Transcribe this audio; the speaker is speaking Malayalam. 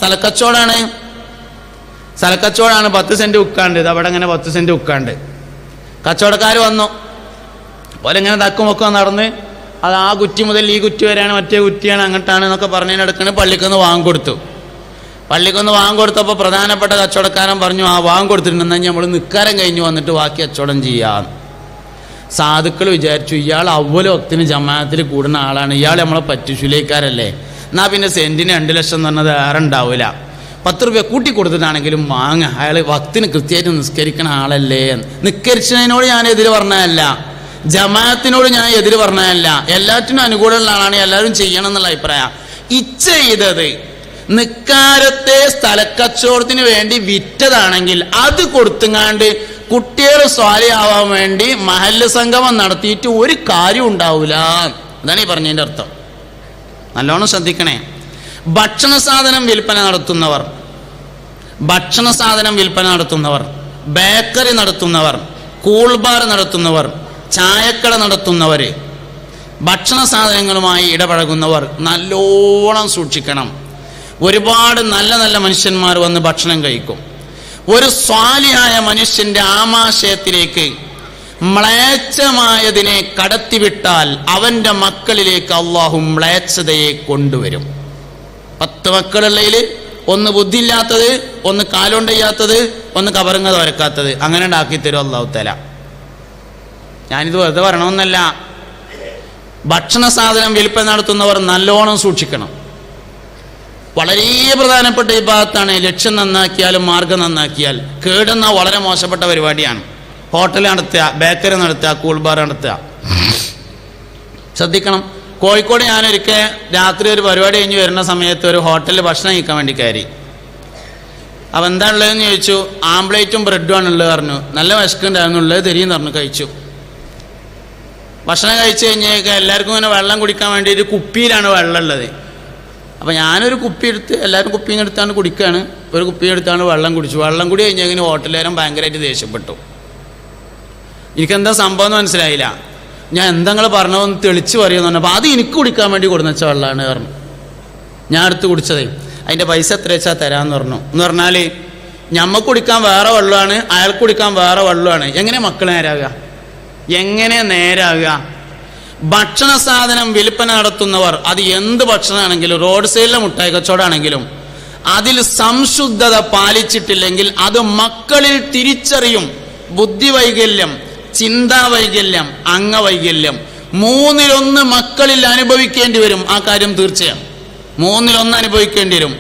സ്ഥലക്കച്ചവടമാണ് 10 സെന്റ് ഉക്കാണ്ട്. ഇത് അവിടെ ഇങ്ങനെ 10 സെന്റ് ഉക്കാണ്ട്. കച്ചവടക്കാർ വന്നു പോലെ ഇങ്ങനെ തക്കുമൊക്കെ നടന്ന് അത് ആ കുറ്റി മുതൽ ഈ കുറ്റി വരെയാണ്, മറ്റേ കുറ്റിയാണ്, അങ്ങോട്ടാണ് എന്നൊക്കെ പറഞ്ഞതിനടുക്കാണ് പള്ളിക്കൊന്ന് വാങ്ങിക്കൊടുത്തു. പള്ളിക്കൊന്ന് വാങ്ങിക്കൊടുത്തപ്പോൾ പ്രധാനപ്പെട്ട കച്ചവടക്കാരൻ പറഞ്ഞു, ആ വാങ്ങിക്കൊടുത്തിട്ടുണ്ടെന്നാൽ നമ്മൾ നിക്കാരം കഴിഞ്ഞ് വന്നിട്ട് ബാക്കി കച്ചവടം ചെയ്യാം. സാധുക്കൾ വിചാരിച്ചു ഇയാൾ അവല് വക്തിന് ജമാഅത്തിൽ കൂടുന്ന ആളാണ്, ഇയാൾ നമ്മളെ പറ്റിശുലേക്കാരല്ലേ, എന്നാ പിന്നെ സെന്റിന് 2 ലക്ഷം എന്ന് പറഞ്ഞത് ഏറെ ഉണ്ടാവില്ല, 10 രൂപ കൂട്ടി കൊടുത്തിട്ടാണെങ്കിലും വാങ്ങ, അയാൾ വക്തിന് കൃത്യമായിട്ട് നിസ്കരിക്കണ ആളല്ലേ. നിസ്കരിച്ചതിനോട് ഞാൻ എതിര് പറഞ്ഞതല്ല, ജമാഅത്തിനോട് ഞാൻ എതിര് പറഞ്ഞതല്ല, എല്ലാറ്റിനും അനുകൂലമുള്ള ആളാണ്, എല്ലാവരും ചെയ്യണം എന്നുള്ള അഭിപ്രായം. ഇച്ച ചെയ്തത് നിക്കാരത്തെ സ്ഥലക്കച്ചവടത്തിന് വേണ്ടി വിറ്റതാണെങ്കിൽ അത് കൊടുത്തുങ്ങാണ്ട് കുട്ടികൾ സ്വാലിയാവാൻ വേണ്ടി മഹല്ല് സംഗമം നടത്തിയിട്ട് ഒരു കാര്യം ഉണ്ടാവില്ല. അതാണ് ഈ പറഞ്ഞതിൻ്റെ അർത്ഥം. നല്ലോണം ശ്രദ്ധിക്കണേ. ഭക്ഷണ സാധനം വിൽപ്പന നടത്തുന്നവർ, ബേക്കറി നടത്തുന്നവർ, കൂൾ ബാർ നടത്തുന്നവർ, ചായക്കട നടത്തുന്നവർ, ഭക്ഷണ സാധനങ്ങളുമായി ഇടപഴകുന്നവർ നല്ലോണം സൂക്ഷിക്കണം. ഒരുപാട് നല്ല നല്ല മനുഷ്യന്മാർ വന്ന് ഭക്ഷണം കഴിക്കും. ഒരു സ്വാലിഹായ മനുഷ്യന്റെ ആമാശയത്തിലേക്ക് മ്ലേച്ഛമായതിനെ കടത്തിവിട്ടാൽ അവന്റെ മക്കളിലേക്ക് അള്ളാഹു മ്ലേച്ഛതയെ കൊണ്ടുവരും. 10 മക്കളുള്ളതിൽ ഒന്ന് ബുദ്ധിയില്ലാത്തത്, ഒന്ന് കാലുകൊണ്ട് ചെയ്യാത്തത്, ഒന്ന് കബറങ്ങ തുരക്കാത്തത്, അങ്ങനെ ഉണ്ടാക്കി തരും അള്ളാഹു തആല. ഞാനിത് വെറുതെ പറയണമെന്നല്ല. ഭക്ഷണ സാധനം വിൽപ്പന നടത്തുന്നവർ നല്ലോണം സൂക്ഷിക്കണം. വളരെ പ്രധാനപ്പെട്ട ഈ ഭാഗത്താണ്. ലക്ഷ്യം നന്നാക്കിയാലും മാർഗം നന്നാക്കിയാൽ കേടുന്ന വളരെ മോശപ്പെട്ട പരിപാടിയാണ്. ഹോട്ടൽ നടത്തുക, ബേക്കറി നടത്തുക, കൂൾ ബാർ നടത്തുക. ശ്രദ്ധിക്കണം. കോഴിക്കോട് ഞാനൊരിക്കൽ രാത്രി ഒരു പരിപാടി കഴിഞ്ഞ് വരുന്ന സമയത്ത് ഒരു ഹോട്ടലിൽ ഭക്ഷണം കഴിക്കാൻ വേണ്ടി കയറി. അപ്പം എന്താ ഉള്ളതെന്ന് ചോദിച്ചു. ആംപ്ലേറ്റും ബ്രെഡുമാണ് ഉള്ളത് പറഞ്ഞു. നല്ല വിശക്കുണ്ടായിരുന്നു, ഉള്ളത് തരിയെന്ന് പറഞ്ഞു. കഴിച്ചു. ഭക്ഷണം കഴിച്ച് കഴിഞ്ഞേക്ക് എല്ലാവർക്കും ഇങ്ങനെ വെള്ളം കുടിക്കാൻ വേണ്ടി ഒരു കുപ്പിയിലാണ് വെള്ളം ഉള്ളത്. അപ്പം ഞാനൊരു കുപ്പി എടുത്ത്, എല്ലാവരും കുപ്പിയും എടുത്താണ് കുടിക്കുകയാണ്. ഒരു കുപ്പി എടുത്താണ് വെള്ളം കുടിച്ചു. വെള്ളം കൂടി കഴിഞ്ഞെങ്കിൽ ഹോട്ടലുകാരൻ ഭയങ്കരമായിട്ട് ദേഷ്യപ്പെട്ടു. എനിക്കെന്താ സംഭവം എന്ന് മനസ്സിലായില്ല. ഞാൻ എന്താ നിങ്ങൾ പറഞ്ഞതെന്ന് തെളിച്ച് പറയുമെന്ന് പറഞ്ഞപ്പോൾ അത് എനിക്ക് കുടിക്കാൻ വേണ്ടി കൊടുന്ന് വെച്ച വെള്ളമാണ് പറഞ്ഞു. ഞാൻ എടുത്ത് കുടിച്ചതേ. അതിൻ്റെ പൈസ എത്ര വെച്ചാൽ തരാമെന്ന് പറഞ്ഞു. എന്ന് പറഞ്ഞാൽ ഞമ്മക്ക് കുടിക്കാൻ വേറെ വെള്ളമാണ്, അയാൾക്ക് കുടിക്കാൻ വേറെ വെള്ളമാണ്. എങ്ങനെ മക്കൾ നേരാകുക? ഭക്ഷണ സാധനം വിൽപ്പന നടത്തുന്നവർ, അത് എന്ത് ഭക്ഷണമാണെങ്കിലും, റോഡ് സൈഡിലെ മുട്ടായി കച്ചവടമാണെങ്കിലും, അതിൽ സംശുദ്ധത പാലിച്ചിട്ടില്ലെങ്കിൽ അത് മക്കളിൽ തിരിച്ചറിയും. ബുദ്ധിവൈകല്യം, ചിന്താവൈകല്യം, അംഗവൈകല്യം, 3-1 മക്കളിൽ അനുഭവിക്കേണ്ടി വരും. ആ കാര്യം തീർച്ചയാണ്. 3-1 അനുഭവിക്കേണ്ടി വരും.